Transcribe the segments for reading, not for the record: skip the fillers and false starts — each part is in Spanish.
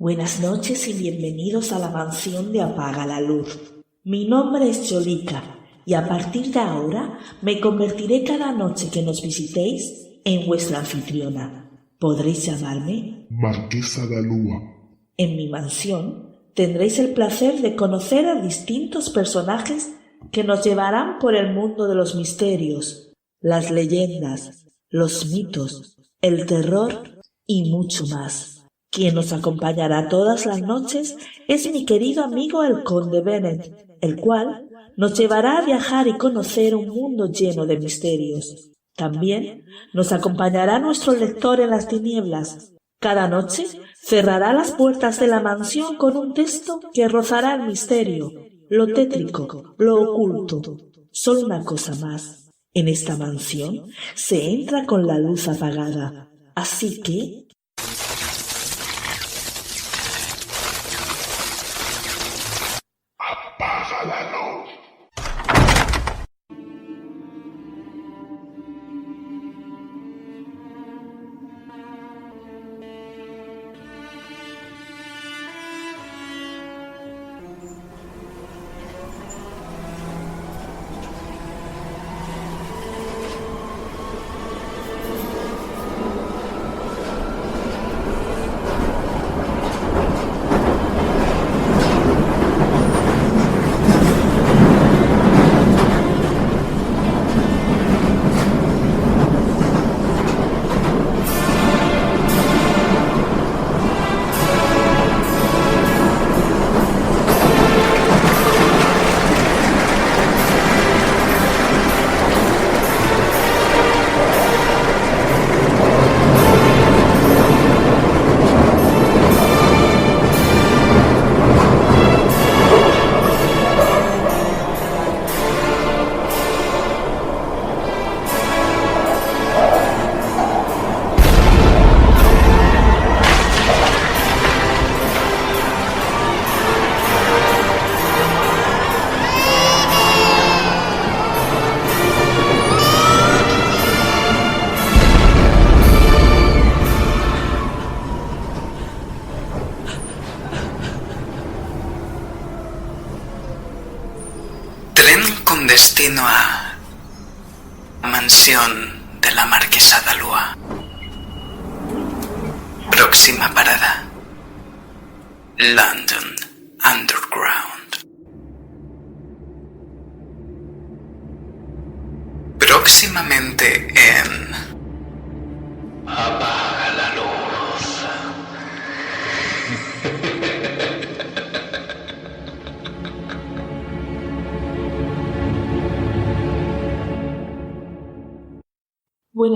Buenas noches y bienvenidos a la mansión de Apaga la Luz. Mi nombre es Yolika y a partir de ahora me convertiré cada noche que nos visitéis en vuestra anfitriona. Podréis llamarme Marquesa da Lua. En mi mansión tendréis el placer de conocer a distintos personajes que nos llevarán por el mundo de los misterios, las leyendas, los mitos, el terror y mucho más. Quien nos acompañará todas las noches es mi querido amigo el Conde Bennett, el cual nos llevará a viajar y conocer un mundo lleno de misterios. También nos acompañará nuestro lector en las tinieblas. Cada noche cerrará las puertas de la mansión con un texto que rozará el misterio, lo tétrico, lo oculto. Solo una cosa más. En esta mansión se entra con la luz apagada. Así que Apaga la luz. Con destino a la mansión de la Marquesa da Lua. Próxima parada: London Underground. Próximamente en Apaga la Luz.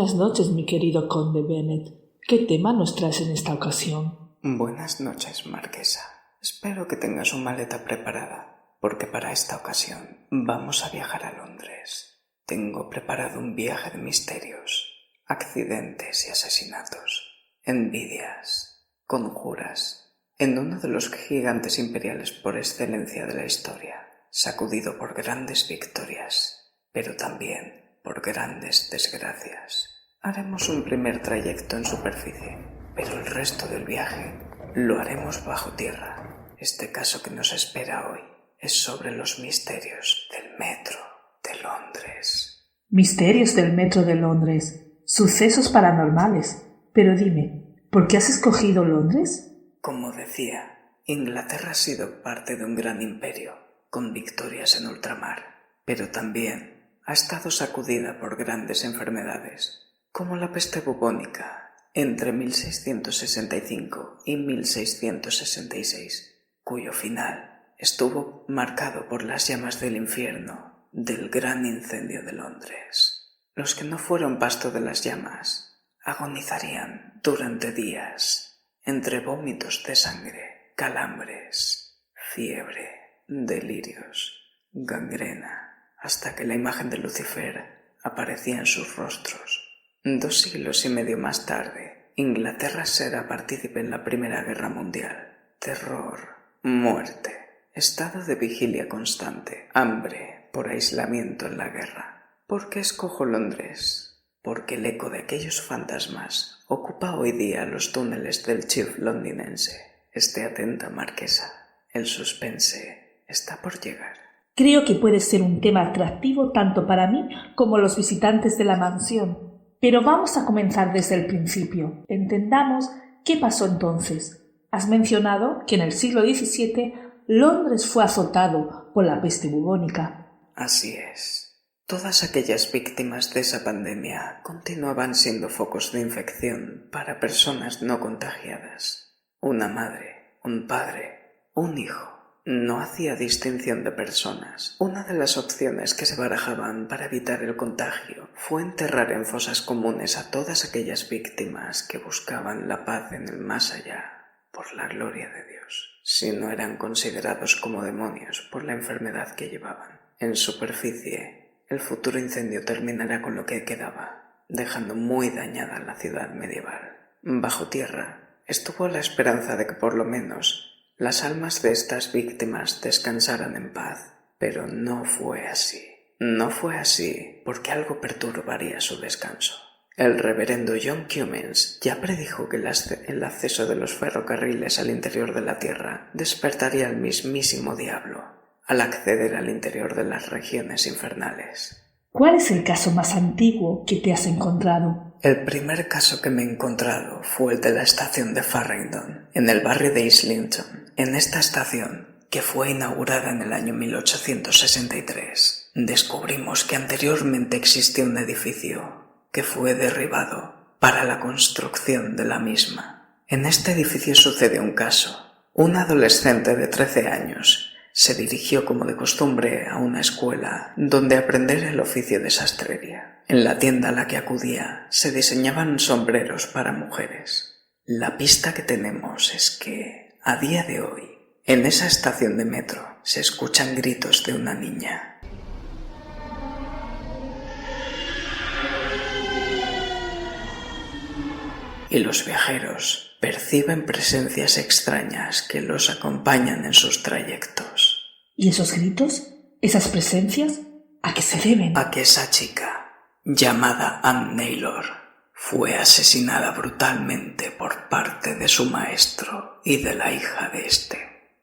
buenas noches, mi querido Conde Bennett. ¿Qué tema nos traes en esta ocasión? Buenas noches, Marquesa. Espero que tengas su maleta preparada, porque para esta ocasión vamos a viajar a Londres. Tengo preparado un viaje de misterios, accidentes y asesinatos, envidias, conjuras, en uno de los gigantes imperiales por excelencia de la historia, sacudido por grandes victorias, pero también por grandes desgracias. Haremos un primer trayecto en superficie, pero el resto del viaje lo haremos bajo tierra. Este caso que nos espera hoy es sobre los misterios del metro de Londres. Misterios del metro de Londres, sucesos paranormales. Pero dime, ¿por qué has escogido Londres? Como decía, Inglaterra ha sido parte de un gran imperio, con victorias en ultramar, pero también ha estado sacudida por grandes enfermedades, como la peste bubónica entre 1665 y 1666, cuyo final estuvo marcado por las llamas del infierno del gran incendio de Londres. Los que no fueron pasto de las llamas agonizarían durante días entre vómitos de sangre, calambres, fiebre, delirios, gangrena, hasta que la imagen de Lucifer aparecía en sus rostros. 2 siglos y medio más tarde, Inglaterra será partícipe en la Primera Guerra Mundial. Terror, muerte, estado de vigilia constante, hambre por aislamiento en la guerra. ¿Por qué escojo Londres? Porque el eco de aquellos fantasmas ocupa hoy día los túneles del Chief londinense. Esté atenta, marquesa. El suspense está por llegar. Creo que puede ser un tema atractivo tanto para mí como los visitantes de la mansión. Pero vamos a comenzar desde el principio. Entendamos qué pasó entonces. Has mencionado que en el siglo XVII Londres fue azotado por la peste bubónica. Así es. Todas aquellas víctimas de esa pandemia continuaban siendo focos de infección para personas no contagiadas. Una madre, un padre, un hijo. No hacía distinción de personas. Una de las opciones que se barajaban para evitar el contagio fue enterrar en fosas comunes a todas aquellas víctimas que buscaban la paz en el más allá, por la gloria de Dios, si no eran considerados como demonios por la enfermedad que llevaban. En superficie, el futuro incendio terminará con lo que quedaba, dejando muy dañada la ciudad medieval. Bajo tierra, estuvo la esperanza de que por lo menos las almas de estas víctimas descansaran en paz, pero no fue así. No fue así porque algo perturbaría su descanso. El reverendo John Cummins ya predijo que el acceso de los ferrocarriles al interior de la Tierra despertaría al mismísimo diablo al acceder al interior de las regiones infernales. ¿Cuál es el caso más antiguo que te has encontrado? El primer caso que me he encontrado fue el de la estación de Farringdon, en el barrio de Islington. En esta estación, que fue inaugurada en el año 1863, descubrimos que anteriormente existía un edificio que fue derribado para la construcción de la misma. En este edificio sucedió un caso. Un adolescente de 13 años se dirigió como de costumbre a una escuela donde aprender el oficio de sastrería. En la tienda a la que acudía se diseñaban sombreros para mujeres. La pista que tenemos es que, a día de hoy, en esa estación de metro se escuchan gritos de una niña. Y los viajeros perciben presencias extrañas que los acompañan en sus trayectos. ¿Y esos gritos? ¿Esas presencias? ¿A qué se deben? A que esa chica, llamada Ann Naylor, fue asesinada brutalmente por parte de su maestro y de la hija de este.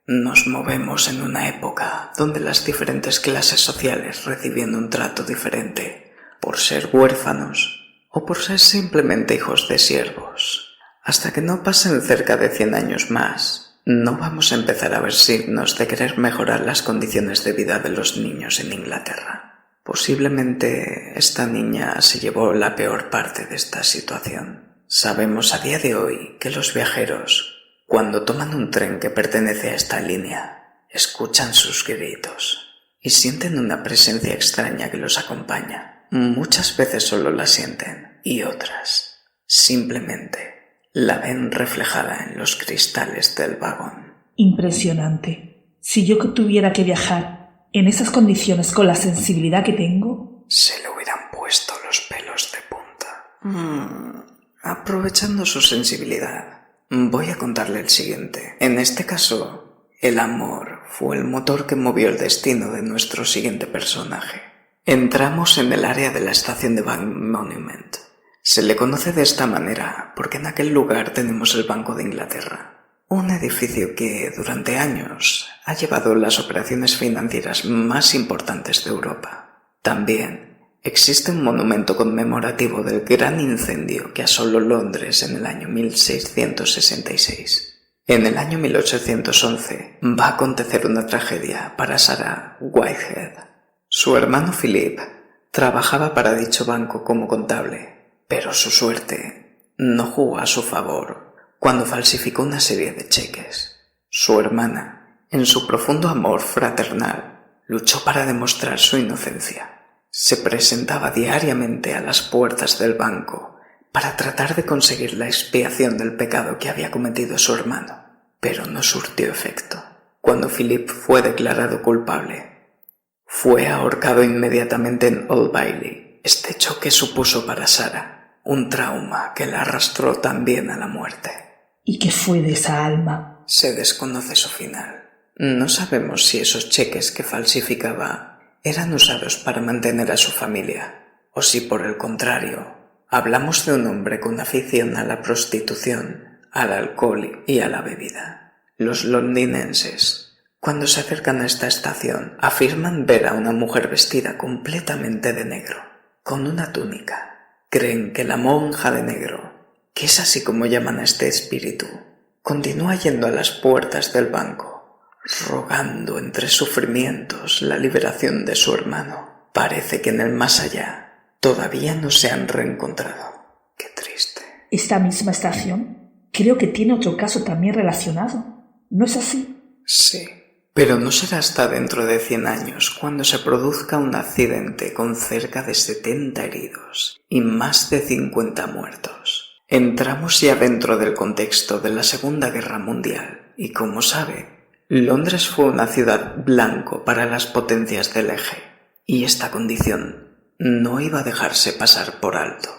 Nos movemos en una época donde las diferentes clases sociales reciben un trato diferente por ser huérfanos o por ser simplemente hijos de siervos. Hasta que no pasen cerca de 100 años más, no vamos a empezar a ver signos de querer mejorar las condiciones de vida de los niños en Inglaterra. Posiblemente esta niña se llevó la peor parte de esta situación. Sabemos a día de hoy que los viajeros, cuando toman un tren que pertenece a esta línea, escuchan sus gritos y sienten una presencia extraña que los acompaña. Muchas veces solo la sienten y otras simplemente la ven reflejada en los cristales del vagón. Impresionante. Si yo tuviera que viajar en esas condiciones con la sensibilidad que tengo... Se le hubieran puesto los pelos de punta. Aprovechando su sensibilidad, voy a contarle el siguiente. En este caso, el amor fue el motor que movió el destino de nuestro siguiente personaje. Entramos en el área de la estación de Bank Monument. Se le conoce de esta manera porque en aquel lugar tenemos el Banco de Inglaterra, un edificio que durante años ha llevado las operaciones financieras más importantes de Europa. También existe un monumento conmemorativo del gran incendio que asoló Londres en el año 1666. En el año 1811 va a acontecer una tragedia para Sarah Whitehead. Su hermano Philip trabajaba para dicho banco como contable, pero su suerte no jugó a su favor cuando falsificó una serie de cheques. Su hermana, en su profundo amor fraternal, luchó para demostrar su inocencia. Se presentaba diariamente a las puertas del banco para tratar de conseguir la expiación del pecado que había cometido su hermano, pero no surtió efecto. Cuando Philip fue declarado culpable, fue ahorcado inmediatamente en Old Bailey. Este choque supuso para Sarah un trauma que la arrastró también a la muerte. ¿Y qué fue de esa alma? Se desconoce su final. No sabemos si esos cheques que falsificaba eran usados para mantener a su familia, o si por el contrario, hablamos de un hombre con afición a la prostitución, al alcohol y a la bebida. Los londinenses, cuando se acercan a esta estación, afirman ver a una mujer vestida completamente de negro, con una túnica. Creen que la monja de negro, que es así como llaman a este espíritu, continúa yendo a las puertas del banco, rogando entre sufrimientos la liberación de su hermano. Parece que en el más allá todavía no se han reencontrado. Qué triste. Esta misma estación creo que tiene otro caso también relacionado. ¿No es así? Sí, pero no será hasta dentro de 100 años cuando se produzca un accidente con cerca de 70 heridos y más de 50 muertos. Entramos ya dentro del contexto de la Segunda Guerra Mundial y, como sabe, Londres fue una ciudad blanco para las potencias del eje y esta condición no iba a dejarse pasar por alto.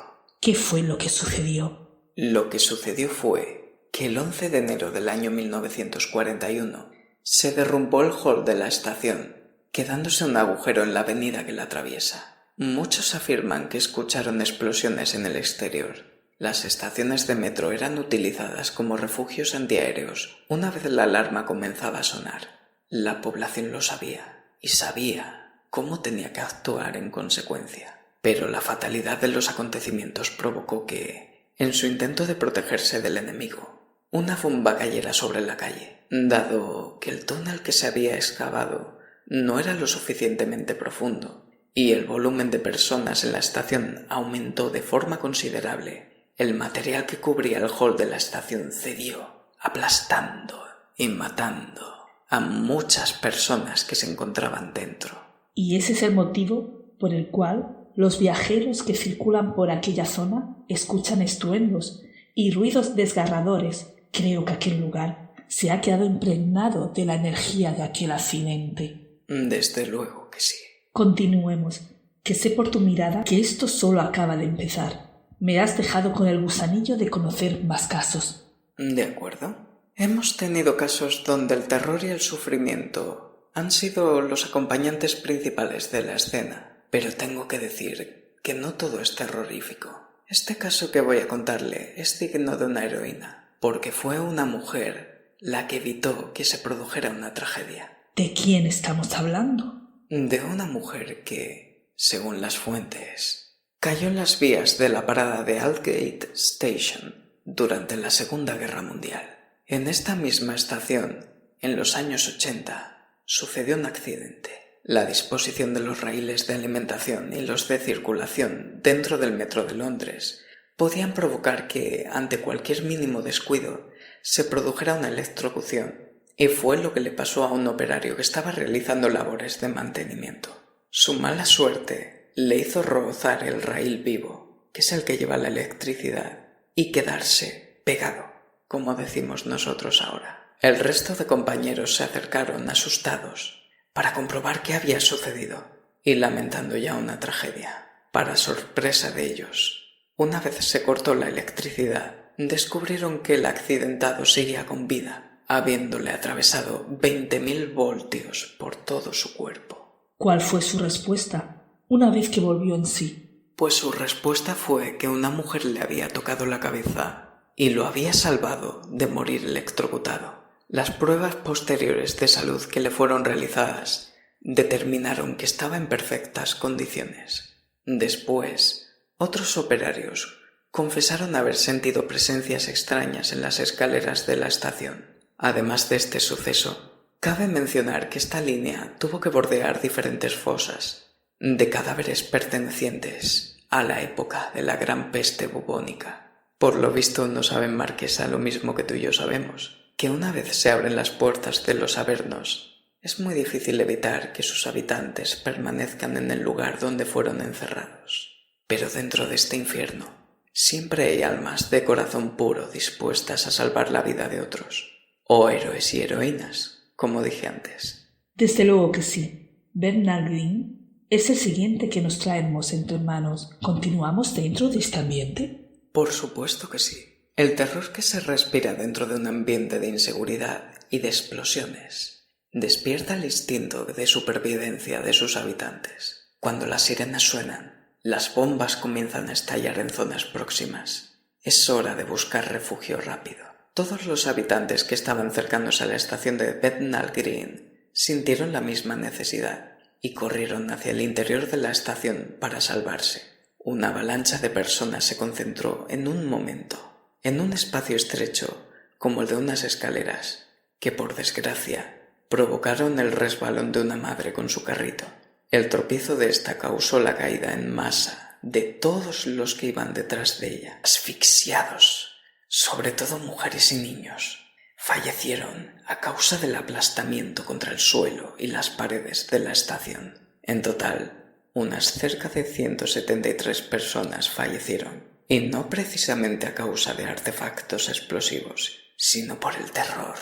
¿Qué fue lo que sucedió? Lo que sucedió fue que el 11 de enero del año 1941 se derrumbó el hall de la estación, quedándose un agujero en la avenida que la atraviesa. Muchos afirman que escucharon explosiones en el exterior. Las estaciones de metro eran utilizadas como refugios antiaéreos una vez la alarma comenzaba a sonar. La población lo sabía y sabía cómo tenía que actuar en consecuencia. Pero la fatalidad de los acontecimientos provocó que, en su intento de protegerse del enemigo, una bomba cayera sobre la calle, dado que el túnel que se había excavado no era lo suficientemente profundo y el volumen de personas en la estación aumentó de forma considerable. El material que cubría el hall de la estación cedió, aplastando y matando a muchas personas que se encontraban dentro. Y ese es el motivo por el cual los viajeros que circulan por aquella zona escuchan estruendos y ruidos desgarradores. Creo que aquel lugar se ha quedado impregnado de la energía de aquel accidente. Desde luego que sí. Continuemos, que sé por tu mirada que esto solo acaba de empezar. Me has dejado con el gusanillo de conocer más casos. De acuerdo. Hemos tenido casos donde el terror y el sufrimiento han sido los acompañantes principales de la escena, pero tengo que decir que no todo es terrorífico. Este caso que voy a contarle es digno de una heroína, porque fue una mujer la que evitó que se produjera una tragedia. ¿De quién estamos hablando? De una mujer que, según las fuentes, cayó en las vías de la parada de Aldgate Station durante la Segunda Guerra Mundial. En esta misma estación, en los años 80, sucedió un accidente. La disposición de los raíles de alimentación y los de circulación dentro del metro de Londres podían provocar que, ante cualquier mínimo descuido, se produjera una electrocución, y fue lo que le pasó a un operario que estaba realizando labores de mantenimiento. Su mala suerte le hizo rozar el raíl vivo, que es el que lleva la electricidad, y quedarse pegado, como decimos nosotros ahora. El resto de compañeros se acercaron asustados para comprobar qué había sucedido y lamentando ya una tragedia. Para sorpresa de ellos, una vez se cortó la electricidad, descubrieron que el accidentado seguía con vida, habiéndole atravesado 20.000 voltios por todo su cuerpo. ¿Cuál fue su respuesta una vez que volvió en sí? Pues su respuesta fue que una mujer le había tocado la cabeza y lo había salvado de morir electrocutado. Las pruebas posteriores de salud que le fueron realizadas determinaron que estaba en perfectas condiciones. Después, otros operarios confesaron haber sentido presencias extrañas en las escaleras de la estación. Además de este suceso, cabe mencionar que esta línea tuvo que bordear diferentes fosas de cadáveres pertenecientes a la época de la gran peste bubónica. Por lo visto no saben, Marquesa, lo mismo que tú y yo sabemos, que una vez se abren las puertas de los avernos, es muy difícil evitar que sus habitantes permanezcan en el lugar donde fueron encerrados. Pero dentro de este infierno siempre hay almas de corazón puro dispuestas a salvar la vida de otros, o héroes y heroínas, como dije antes. Desde luego que sí. Bernard Green es el siguiente que nos traemos entre manos. ¿Continuamos dentro de este ambiente? Por supuesto que sí. El terror que se respira dentro de un ambiente de inseguridad y de explosiones despierta el instinto de supervivencia de sus habitantes. Cuando las sirenas suenan, las bombas comienzan a estallar en zonas próximas. Es hora de buscar refugio rápido. Todos los habitantes que estaban cercanos a la estación de Bethnal Green sintieron la misma necesidad y corrieron hacia el interior de la estación para salvarse. Una avalancha de personas se concentró en un momento, en un espacio estrecho como el de unas escaleras, que por desgracia provocaron el resbalón de una madre con su carrito. El tropiezo de esta causó la caída en masa de todos los que iban detrás de ella, asfixiados, sobre todo mujeres y niños. Fallecieron a causa del aplastamiento contra el suelo y las paredes de la estación. En total, unas cerca de 173 personas fallecieron, y no precisamente a causa de artefactos explosivos, sino por el terror,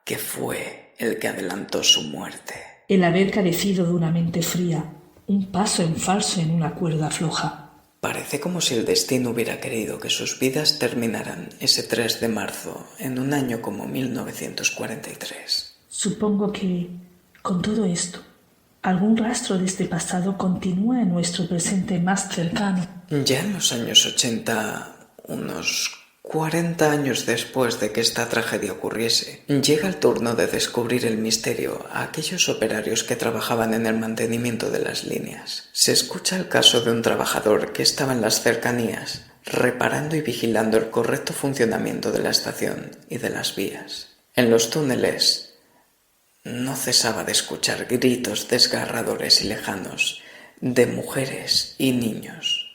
que fue el que adelantó su muerte. El haber carecido de una mente fría, un paso en falso en una cuerda floja. Parece como si el destino hubiera querido que sus vidas terminaran ese 3 de marzo en un año como 1943. Supongo que, con todo esto, algún rastro de este pasado continúa en nuestro presente más cercano. Ya en los años 80, unos 40 años después de que esta tragedia ocurriese, llega el turno de descubrir el misterio a aquellos operarios que trabajaban en el mantenimiento de las líneas. Se escucha el caso de un trabajador que estaba en las cercanías, reparando y vigilando el correcto funcionamiento de la estación y de las vías. En los túneles no cesaba de escuchar gritos desgarradores y lejanos de mujeres y niños.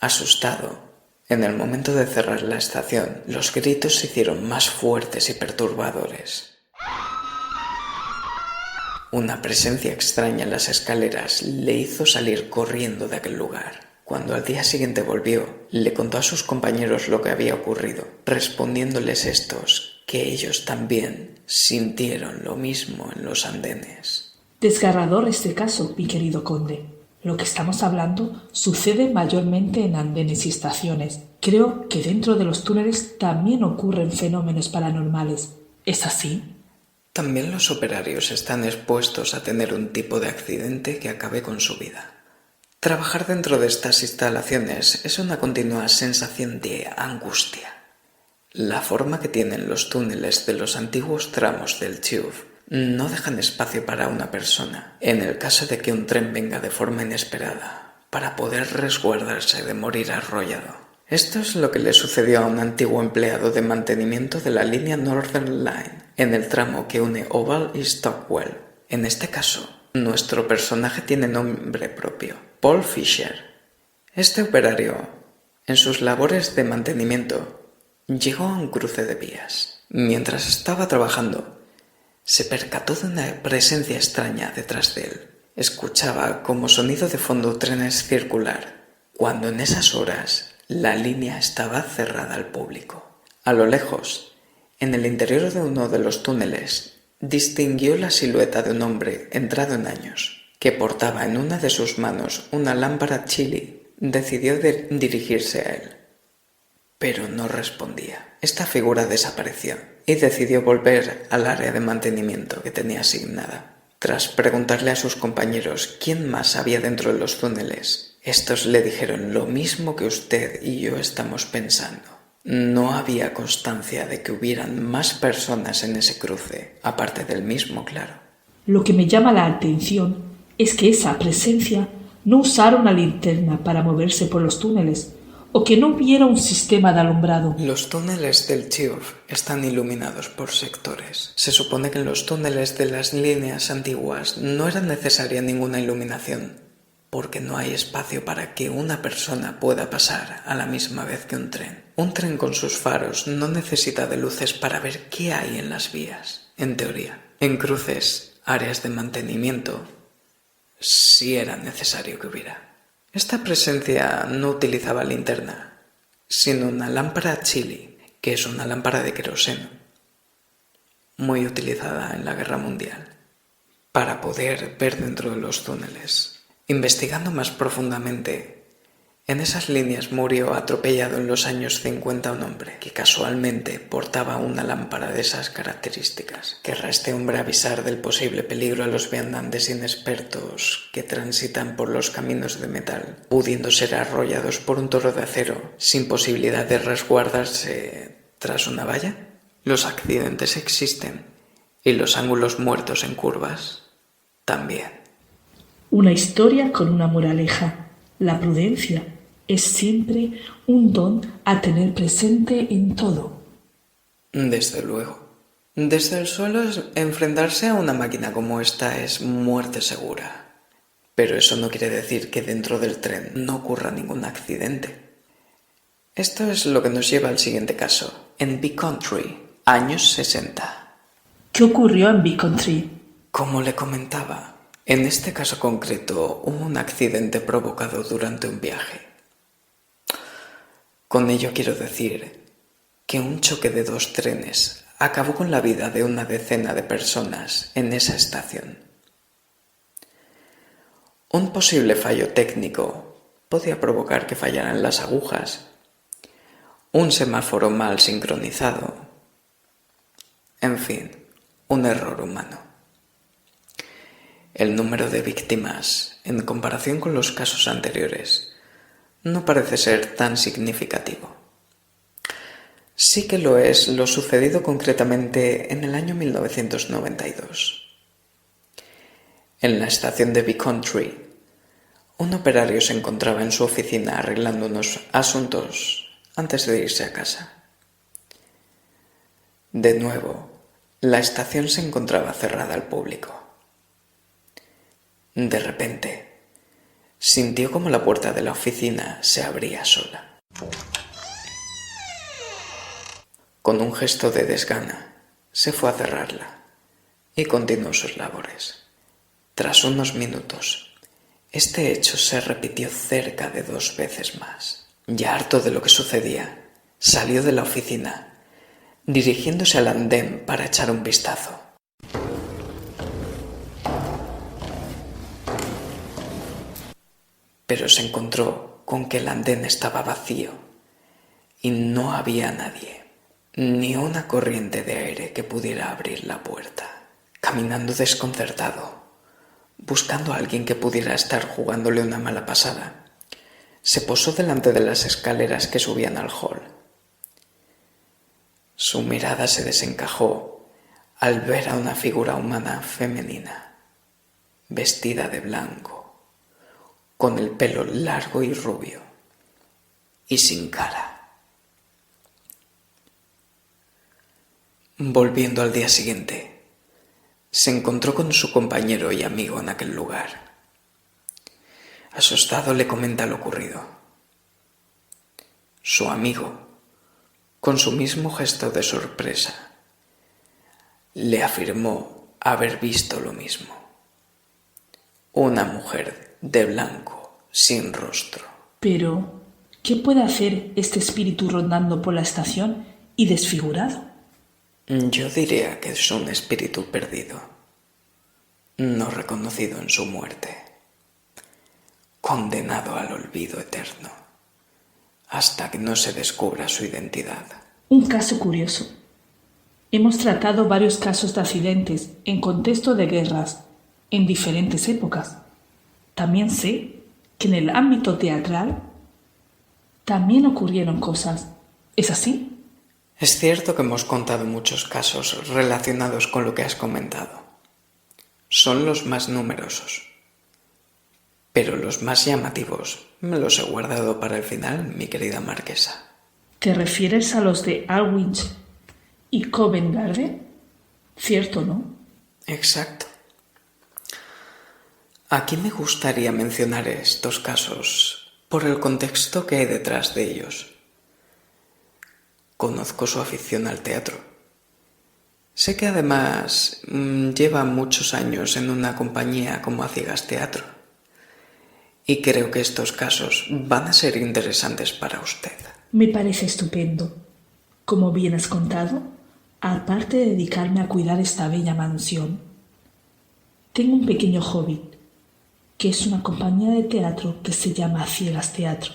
Asustado, en el momento de cerrar la estación, los gritos se hicieron más fuertes y perturbadores. Una presencia extraña en las escaleras le hizo salir corriendo de aquel lugar. Cuando al día siguiente volvió, le contó a sus compañeros lo que había ocurrido, respondiéndoles estos que ellos también sintieron lo mismo en los andenes. Desgarrador este caso, mi querido conde. Lo que estamos hablando sucede mayormente en andenes y estaciones. Creo que dentro de los túneles también ocurren fenómenos paranormales. ¿Es así? También los operarios están expuestos a tener un tipo de accidente que acabe con su vida. Trabajar dentro de estas instalaciones es una continua sensación de angustia. La forma que tienen los túneles de los antiguos tramos del Tube no dejan espacio para una persona, en el caso de que un tren venga de forma inesperada, para poder resguardarse de morir arrollado. Esto es lo que le sucedió a un antiguo empleado de mantenimiento de la línea Northern Line, en el tramo que une Oval y Stockwell. En este caso, nuestro personaje tiene nombre propio, Paul Fisher. Este operario, en sus labores de mantenimiento, llegó a un cruce de vías. Mientras estaba trabajando, se percató de una presencia extraña detrás de él. Escuchaba como sonido de fondo trenes circular, cuando en esas horas la línea estaba cerrada al público. A lo lejos, en el interior de uno de los túneles, distinguió la silueta de un hombre entrado en años, que portaba en una de sus manos una lámpara chili. Decidió dirigirse a él. Pero no respondía. Esta figura desapareció y decidió volver al área de mantenimiento que tenía asignada. Tras preguntarle a sus compañeros quién más había dentro de los túneles, estos le dijeron lo mismo que usted y yo estamos pensando. No había constancia de que hubieran más personas en ese cruce, aparte del mismo, claro. Lo que me llama la atención es que esa presencia no usara una linterna para moverse por los túneles, o que no hubiera un sistema de alumbrado. Los túneles del TIRF están iluminados por sectores. Se supone que en los túneles de las líneas antiguas no era necesaria ninguna iluminación, porque no hay espacio para que una persona pueda pasar a la misma vez que un tren. Un tren con sus faros no necesita de luces para ver qué hay en las vías, en teoría. En cruces, áreas de mantenimiento, sí era necesario que hubiera. Esta presencia no utilizaba linterna, sino una lámpara chili, que es una lámpara de queroseno, muy utilizada en la Guerra Mundial, para poder ver dentro de los túneles. Investigando más profundamente, en esas líneas murió atropellado en los años 50 un hombre que casualmente portaba una lámpara de esas características. ¿Querrá este hombre avisar del posible peligro a los viandantes inexpertos que transitan por los caminos de metal, pudiendo ser arrollados por un toro de acero sin posibilidad de resguardarse tras una valla? Los accidentes existen y los ángulos muertos en curvas también. Una historia con una moraleja. La prudencia es siempre un don a tener presente en todo. Desde luego. Desde el suelo, enfrentarse a una máquina como esta es muerte segura. Pero eso no quiere decir que dentro del tren no ocurra ningún accidente. Esto es lo que nos lleva al siguiente caso. En Big Country, años 60. ¿Qué ocurrió en Big Country? Como le comentaba, en este caso concreto hubo un accidente provocado durante un viaje. Con ello quiero decir que un choque de dos trenes acabó con la vida de una decena de personas en esa estación. Un posible fallo técnico podía provocar que fallaran las agujas, un semáforo mal sincronizado, en fin, un error humano. El número de víctimas, en comparación con los casos anteriores, no parece ser tan significativo. Sí que lo es lo sucedido concretamente en el año 1992. En la estación de Big Country, un operario se encontraba en su oficina arreglando unos asuntos antes de irse a casa. De nuevo, la estación se encontraba cerrada al público. De repente, sintió como la puerta de la oficina se abría sola. Con un gesto de desgana, se fue a cerrarla y continuó sus labores. Tras unos minutos, este hecho se repitió cerca de 2 veces más. Ya harto de lo que sucedía, salió de la oficina, dirigiéndose al andén para echar un vistazo. Pero se encontró con que el andén estaba vacío y no había nadie, ni una corriente de aire que pudiera abrir la puerta. Caminando desconcertado, buscando a alguien que pudiera estar jugándole una mala pasada, se posó delante de las escaleras que subían al hall. Su mirada se desencajó al ver a una figura humana femenina, vestida de blanco, con el pelo largo y rubio, y sin cara. Volviendo al día siguiente, se encontró con su compañero y amigo en aquel lugar. Asustado le comenta lo ocurrido. Su amigo, con su mismo gesto de sorpresa, le afirmó haber visto lo mismo. Una mujer de blanco, sin rostro. Pero, ¿qué puede hacer este espíritu rondando por la estación y desfigurado? Yo diría que es un espíritu perdido, no reconocido en su muerte, condenado al olvido eterno, hasta que no se descubra su identidad. Un caso curioso. Hemos tratado varios casos de accidentes en contexto de guerras en diferentes épocas. También sé que en el ámbito teatral también ocurrieron cosas. ¿Es así? Es cierto que hemos contado muchos casos relacionados con lo que has comentado. Son los más numerosos. Pero los más llamativos me los he guardado para el final, mi querida marquesa. ¿Te refieres a los de Aldwych y Covent Garden? Cierto, ¿no? Exacto. Aquí me gustaría mencionar estos casos por el contexto que hay detrás de ellos. Conozco su afición al teatro. Sé que además lleva muchos años en una compañía como A Ciegas Teatro. Y creo que estos casos van a ser interesantes para usted. Me parece estupendo. Como bien has contado, aparte de dedicarme a cuidar esta bella mansión, tengo un pequeño hobby, que es una compañía de teatro que se llama A Ciegas Teatro,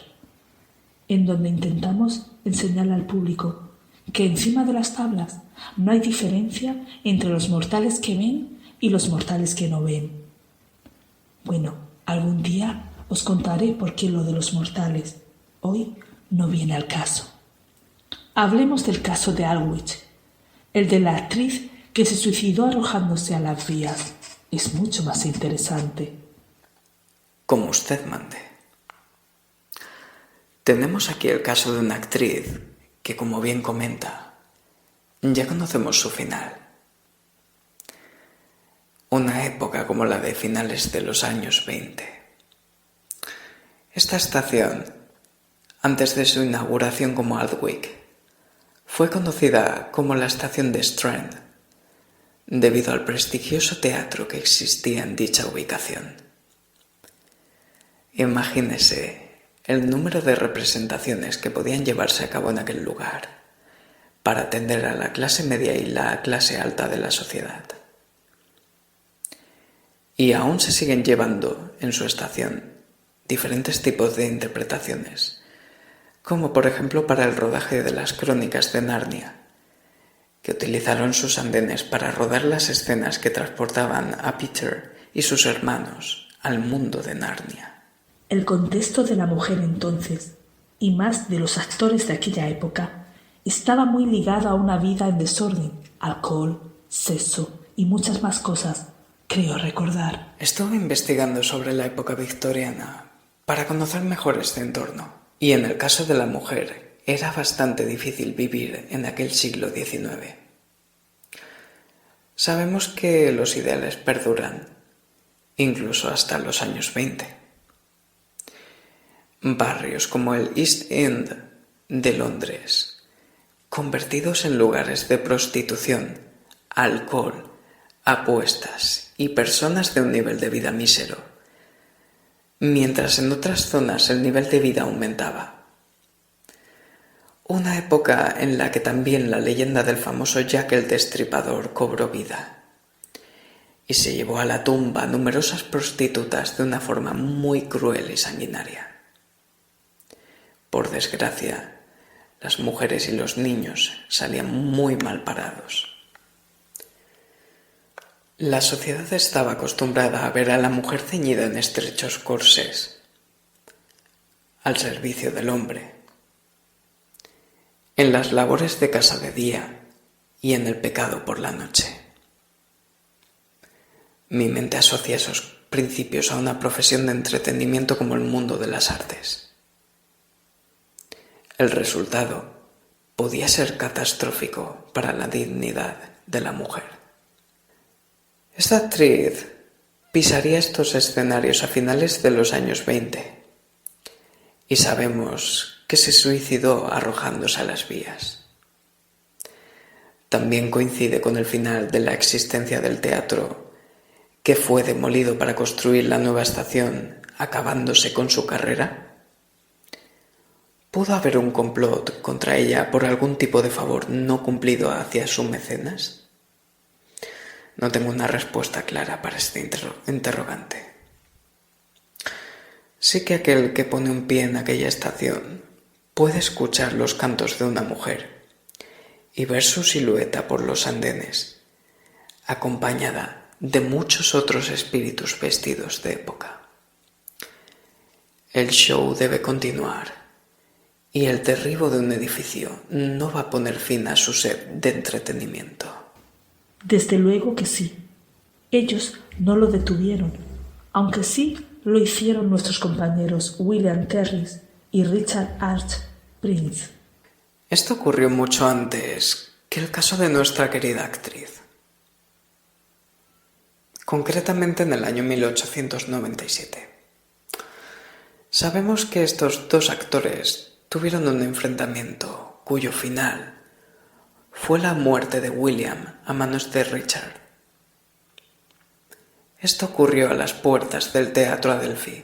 en donde intentamos enseñarle al público que encima de las tablas no hay diferencia entre los mortales que ven y los mortales que no ven. Bueno, algún día os contaré por qué lo de los mortales hoy no viene al caso. Hablemos del caso de Aldwych, el de la actriz que se suicidó arrojándose a las vías. Es mucho más interesante. Como usted mande. Tenemos aquí el caso de una actriz que, como bien comenta, ya conocemos su final. Una época como la de finales de los años 20. Esta estación, antes de su inauguración como Aldwych, fue conocida como la estación de Strand, debido al prestigioso teatro que existía en dicha ubicación. Imagínese el número de representaciones que podían llevarse a cabo en aquel lugar para atender a la clase media y la clase alta de la sociedad. Y aún se siguen llevando en su estación diferentes tipos de interpretaciones, como por ejemplo para el rodaje de las Crónicas de Narnia, que utilizaron sus andenes para rodar las escenas que transportaban a Peter y sus hermanos al mundo de Narnia. El contexto de la mujer entonces, y más de los actores de aquella época, estaba muy ligado a una vida en desorden, alcohol, sexo y muchas más cosas, creo recordar. Estuve investigando sobre la época victoriana para conocer mejor este entorno, y en el caso de la mujer era bastante difícil vivir en aquel siglo XIX. Sabemos que los ideales perduran, incluso hasta los años 20. Barrios como el East End de Londres, convertidos en lugares de prostitución, alcohol, apuestas y personas de un nivel de vida mísero, mientras en otras zonas el nivel de vida aumentaba. Una época en la que también la leyenda del famoso Jack el Destripador cobró vida y se llevó a la tumba a numerosas prostitutas de una forma muy cruel y sanguinaria. Por desgracia, las mujeres y los niños salían muy mal parados. La sociedad estaba acostumbrada a ver a la mujer ceñida en estrechos corsés, al servicio del hombre, en las labores de casa de día y en el pecado por la noche. Mi mente asocia esos principios a una profesión de entretenimiento como el mundo de las artes. El resultado podía ser catastrófico para la dignidad de la mujer. Esta actriz pisaría estos escenarios a finales de los años 20 y sabemos que se suicidó arrojándose a las vías. También coincide con el final de la existencia del teatro, que fue demolido para construir la nueva estación, acabándose con su carrera. ¿Pudo haber un complot contra ella por algún tipo de favor no cumplido hacia su mecenas? No tengo una respuesta clara para este interrogante. Sí que aquel que pone un pie en aquella estación puede escuchar los cantos de una mujer y ver su silueta por los andenes, acompañada de muchos otros espíritus vestidos de época. El show debe continuar y el derribo de un edificio no va a poner fin a su sed de entretenimiento. Desde luego que sí. Ellos no lo detuvieron, aunque sí lo hicieron nuestros compañeros William Terris y Richard Arch Prince. Esto ocurrió mucho antes que el caso de nuestra querida actriz. Concretamente en el año 1897. Sabemos que estos dos actores tuvieron un enfrentamiento cuyo final fue la muerte de William a manos de Richard. Esto ocurrió a las puertas del Teatro Adelphi,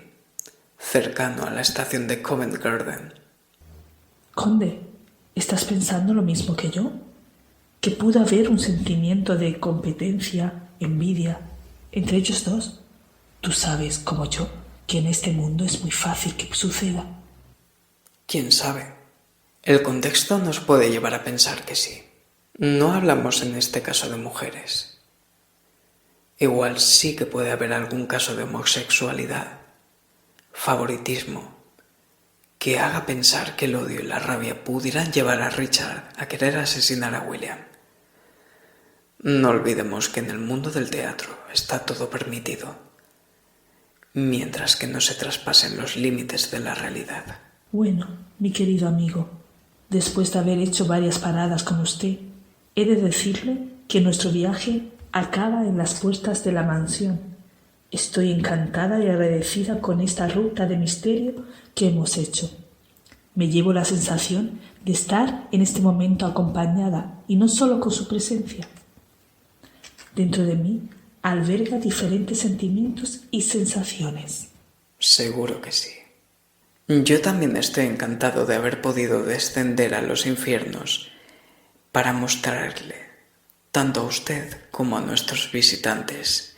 cercano a la estación de Covent Garden. Conde, ¿estás pensando lo mismo que yo? ¿Que pudo haber un sentimiento de competencia, envidia, entre ellos dos? Tú sabes, como yo, que en este mundo es muy fácil que suceda. ¿Quién sabe? El contexto nos puede llevar a pensar que sí. No hablamos en este caso de mujeres. Igual sí que puede haber algún caso de homosexualidad, favoritismo, que haga pensar que el odio y la rabia pudieran llevar a Richard a querer asesinar a William. No olvidemos que en el mundo del teatro está todo permitido, mientras que no se traspasen los límites de la realidad. Bueno, mi querido amigo, después de haber hecho varias paradas con usted, he de decirle que nuestro viaje acaba en las puertas de la mansión. Estoy encantada y agradecida con esta ruta de misterio que hemos hecho. Me llevo la sensación de estar en este momento acompañada y no solo con su presencia. Dentro de mí alberga diferentes sentimientos y sensaciones. Seguro que sí. Yo también estoy encantado de haber podido descender a los infiernos para mostrarle, tanto a usted como a nuestros visitantes,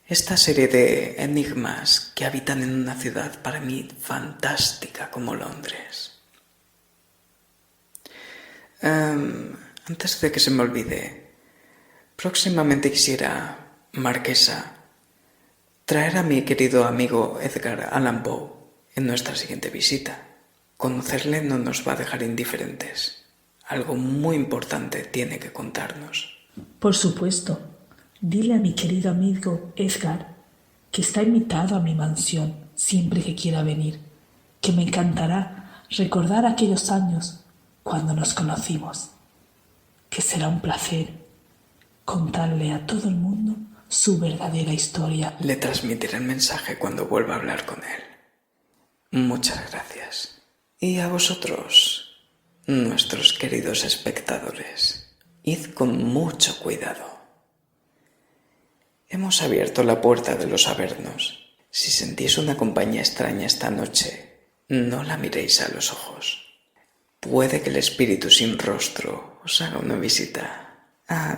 esta serie de enigmas que habitan en una ciudad para mí fantástica como Londres. Antes de que se me olvide, próximamente quisiera, Marquesa, traer a mi querido amigo Edgar Allan Poe en nuestra siguiente visita. Conocerle no nos va a dejar indiferentes. Algo muy importante tiene que contarnos. Por supuesto. Dile a mi querido amigo Edgar que está invitado a mi mansión siempre que quiera venir, que me encantará recordar aquellos años cuando nos conocimos, que será un placer contarle a todo el mundo su verdadera historia. Le transmitiré el mensaje cuando vuelva a hablar con él. Muchas gracias. Y a vosotros, nuestros queridos espectadores, id con mucho cuidado. Hemos abierto la puerta de los Avernos. Si sentís una compañía extraña esta noche, no la miréis a los ojos. Puede que el espíritu sin rostro os haga una visita.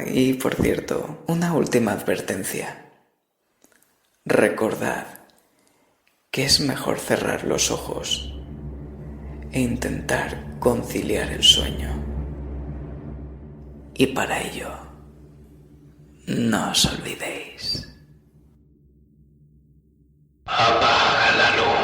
Y por cierto, una última advertencia. Recordad que es mejor cerrar los ojos e intentar conciliar el sueño. Y para ello, no os olvidéis. Apaga la luz.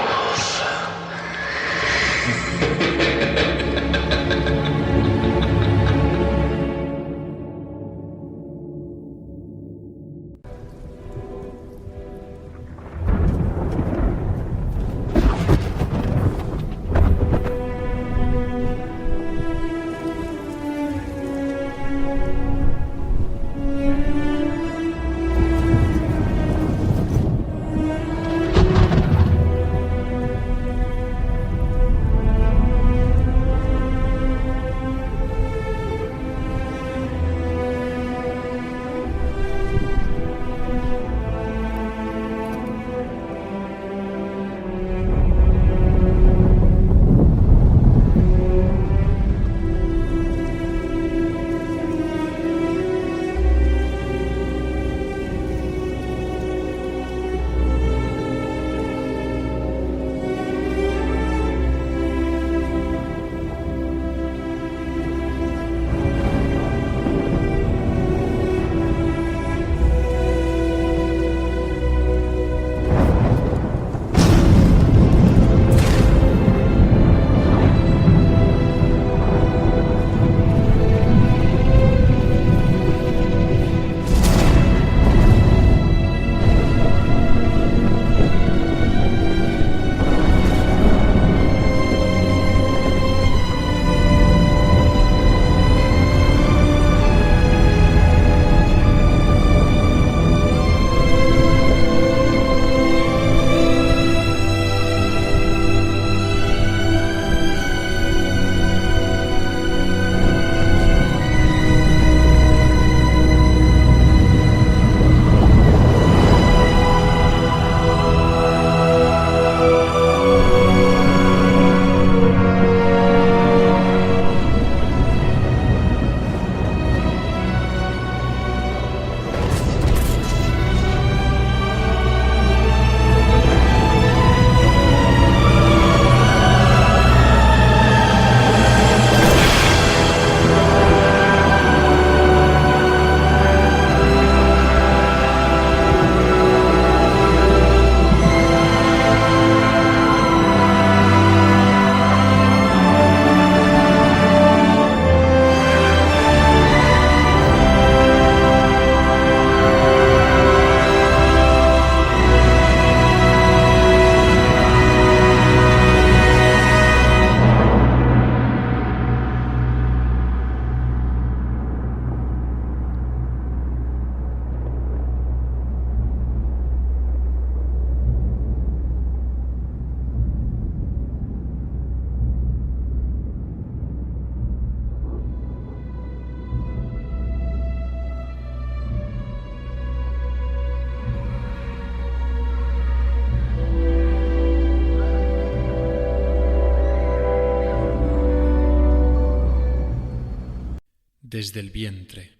Desde el vientre.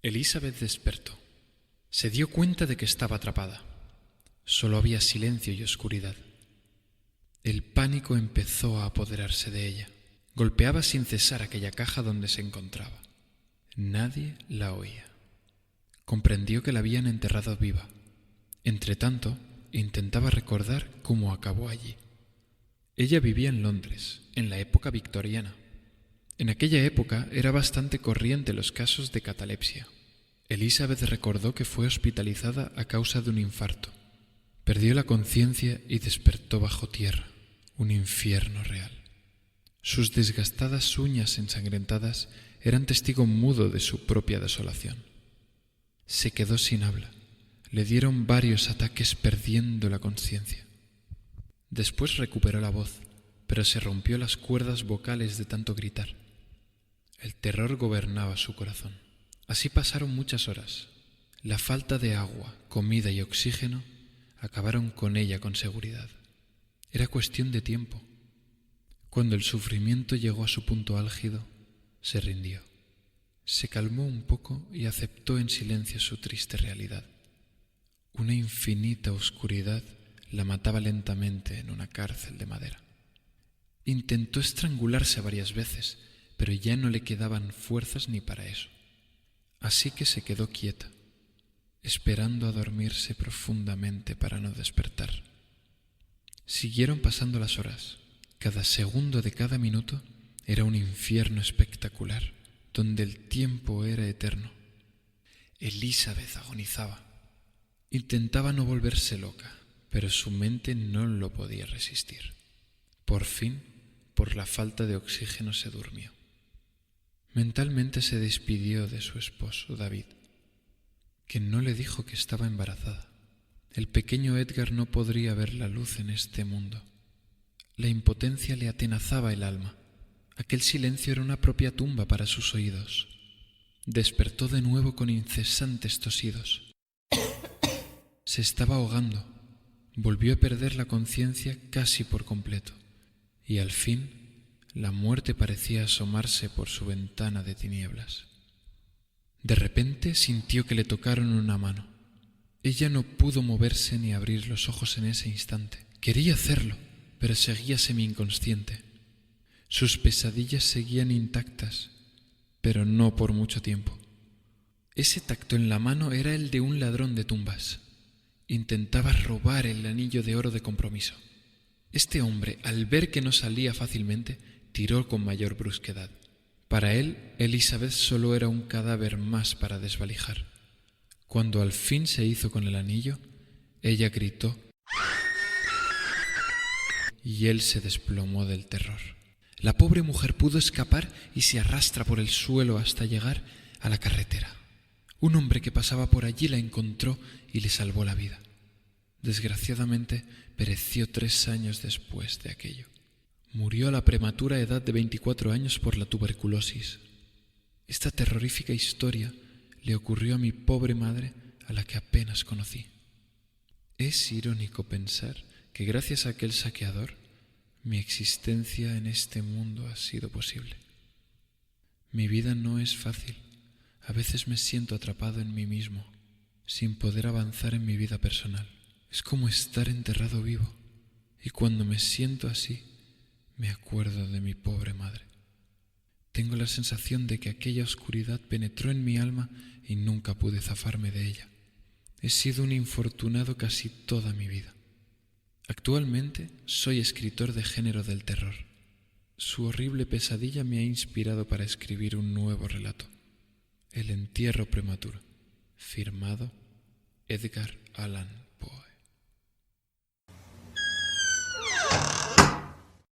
Elizabeth despertó. Se dio cuenta de que estaba atrapada. Solo había silencio y oscuridad. El pánico empezó a apoderarse de ella. Golpeaba sin cesar aquella caja donde se encontraba. Nadie la oía. Comprendió que la habían enterrado viva. Entretanto, intentaba recordar cómo acabó allí. Ella vivía en Londres, en la época victoriana. En aquella época era bastante corriente los casos de catalepsia. Elizabeth recordó que fue hospitalizada a causa de un infarto. Perdió la conciencia y despertó bajo tierra, un infierno real. Sus desgastadas uñas ensangrentadas eran testigo mudo de su propia desolación. Se quedó sin habla. Le dieron varios ataques perdiendo la conciencia. Después recuperó la voz, pero se rompió las cuerdas vocales de tanto gritar. El terror gobernaba su corazón. Así pasaron muchas horas. La falta de agua, comida y oxígeno acabaron con ella con seguridad. Era cuestión de tiempo. Cuando el sufrimiento llegó a su punto álgido, se rindió. Se calmó un poco y aceptó en silencio su triste realidad. Una infinita oscuridad la mataba lentamente en una cárcel de madera. Intentó estrangularse varias veces, pero ya no le quedaban fuerzas ni para eso. Así que se quedó quieta, esperando a dormirse profundamente para no despertar. Siguieron pasando las horas. Cada segundo de cada minuto era un infierno espectacular, donde el tiempo era eterno. Elizabeth agonizaba. Intentaba no volverse loca, pero su mente no lo podía resistir. Por fin, por la falta de oxígeno, se durmió. Mentalmente se despidió de su esposo, David, que no le dijo que estaba embarazada. El pequeño Edgar no podría ver la luz en este mundo. La impotencia le atenazaba el alma. Aquel silencio era una propia tumba para sus oídos. Despertó de nuevo con incesantes tosidos. Se estaba ahogando. Volvió a perder la conciencia casi por completo. Y al fin, la muerte parecía asomarse por su ventana de tinieblas. De repente sintió que le tocaron una mano. Ella no pudo moverse ni abrir los ojos en ese instante. Quería hacerlo, pero seguía semi-inconsciente. Sus pesadillas seguían intactas, pero no por mucho tiempo. Ese tacto en la mano era el de un ladrón de tumbas. Intentaba robar el anillo de oro de compromiso. Este hombre, al ver que no salía fácilmente, tiró con mayor brusquedad. Para él, Elizabeth solo era un cadáver más para desvalijar. Cuando al fin se hizo con el anillo, ella gritó y él se desplomó del terror. La pobre mujer pudo escapar y se arrastra por el suelo hasta llegar a la carretera. Un hombre que pasaba por allí la encontró y le salvó la vida. Desgraciadamente, pereció 3 años después de aquello. Murió a la prematura edad de 24 años por la tuberculosis. Esta terrorífica historia le ocurrió a mi pobre madre, a la que apenas conocí. Es irónico pensar que gracias a aquel saqueador, mi existencia en este mundo ha sido posible. Mi vida no es fácil. A veces me siento atrapado en mí mismo, sin poder avanzar en mi vida personal. Es como estar enterrado vivo. Y cuando me siento así, me acuerdo de mi pobre madre. Tengo la sensación de que aquella oscuridad penetró en mi alma y nunca pude zafarme de ella. He sido un infortunado casi toda mi vida. Actualmente soy escritor de género del terror. Su horrible pesadilla me ha inspirado para escribir un nuevo relato. El entierro prematuro. Firmado Edgar Allan